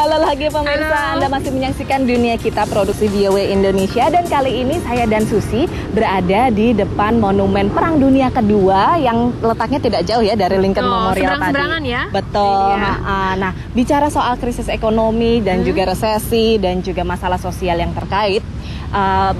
Halo lagi pemirsa, Anda masih menyaksikan Dunia Kita Produksi VOA Indonesia. Dan kali ini saya dan Susi berada di depan Monumen Perang Dunia Kedua yang letaknya tidak jauh ya dari Lincoln Memorial tadi. Seberang-seberangan ya? Betul. Iya. Nah, bicara soal krisis ekonomi dan juga resesi dan juga masalah sosial yang terkait,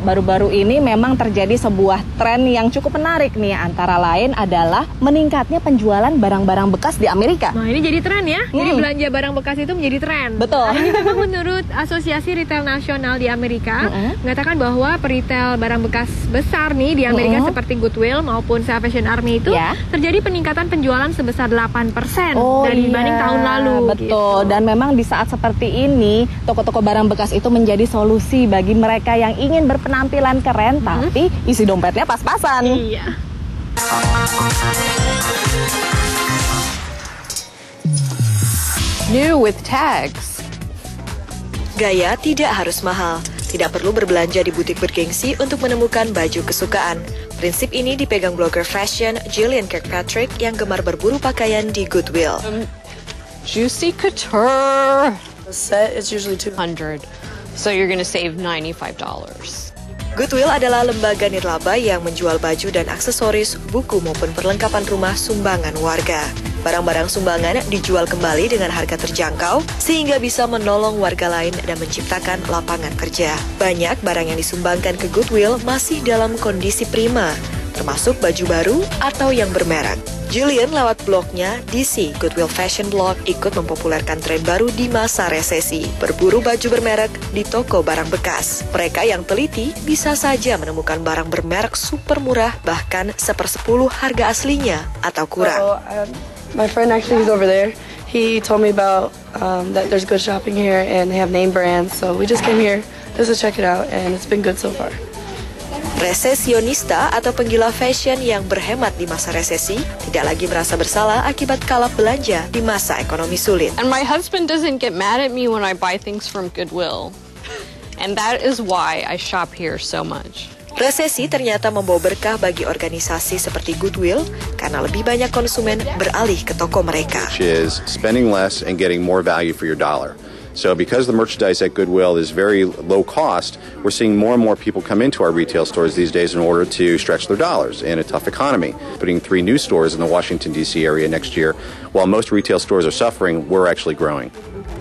baru-baru ini memang terjadi sebuah tren yang cukup menarik nih. Antara lain adalah meningkatnya penjualan barang-barang bekas di Amerika. Nah, ini jadi tren ya. Jadi belanja barang bekas itu menjadi tren. Betul. Nah, ini memang menurut Asosiasi Retail Nasional di Amerika mengatakan bahwa peritel barang bekas besar nih di Amerika seperti Goodwill maupun Salvation Army itu terjadi peningkatan penjualan sebesar 8% dari dibanding tahun lalu. Betul. Gitu. Dan memang di saat seperti ini toko-toko barang bekas itu menjadi solusi bagi mereka yang ingin berpenampilan keren tapi isi dompetnya pas-pasan. Iya. New with tags. Gaya tidak harus mahal. Tidak perlu berbelanja di butik bergengsi untuk menemukan baju kesukaan. Prinsip ini dipegang blogger fashion Gillian Kirkpatrick yang gemar berburu pakaian di Goodwill. Juicy couture. The set is usually $200. So you're gonna save $95. Goodwill adalah lembaga nirlaba yang menjual baju dan aksesoris, buku maupun perlengkapan rumah sumbangan warga. Barang-barang sumbangan dijual kembali dengan harga terjangkau sehingga bisa menolong warga lain dan menciptakan lapangan kerja. Banyak barang yang disumbangkan ke Goodwill masih dalam kondisi prima, termasuk baju baru atau yang bermerek. Julian lewat blognya DC Goodwill Fashion Blog ikut mempopulerkan tren baru di masa resesi, berburu baju bermerek di toko barang bekas. Mereka yang teliti bisa saja menemukan barang bermerek super murah bahkan 1/10 harga aslinya atau kurang. So, my friend actually is over there. He told me about that there's good shopping here and they have name brands. So we just came here just to check it out and it's been good so far. Resesionista atau penggila fashion yang berhemat di masa resesi tidak lagi merasa bersalah akibat kalap belanja di masa ekonomi sulit. And my husband doesn't get mad at me when I buy things from Goodwill. And that is why I shop here so much. Resesi ternyata membawa berkah bagi organisasi seperti Goodwill karena lebih banyak konsumen beralih ke toko mereka. Which is spending less and getting more value for your dollar. So because the merchandise at Goodwill is very low cost, we're seeing more and more people come into our retail stores these days in order to stretch their dollars in a tough economy. Putting 3 new stores in the Washington, D.C. area next year, while most retail stores are suffering, we're actually growing.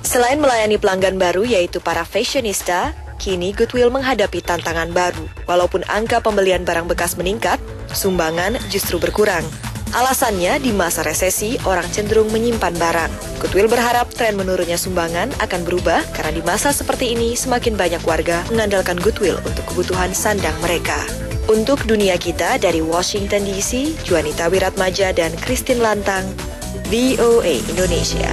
Selain melayani pelanggan baru yaitu para fashionista, kini Goodwill menghadapi tantangan baru. Walaupun angka pembelian barang bekas meningkat, sumbangan justru berkurang. Alasannya, di masa resesi, orang cenderung menyimpan barang. Goodwill berharap tren menurunnya sumbangan akan berubah karena di masa seperti ini semakin banyak warga mengandalkan Goodwill untuk kebutuhan sandang mereka. Untuk Dunia Kita dari Washington DC, Juanita Wiratmaja dan Christine Lantang, VOA Indonesia.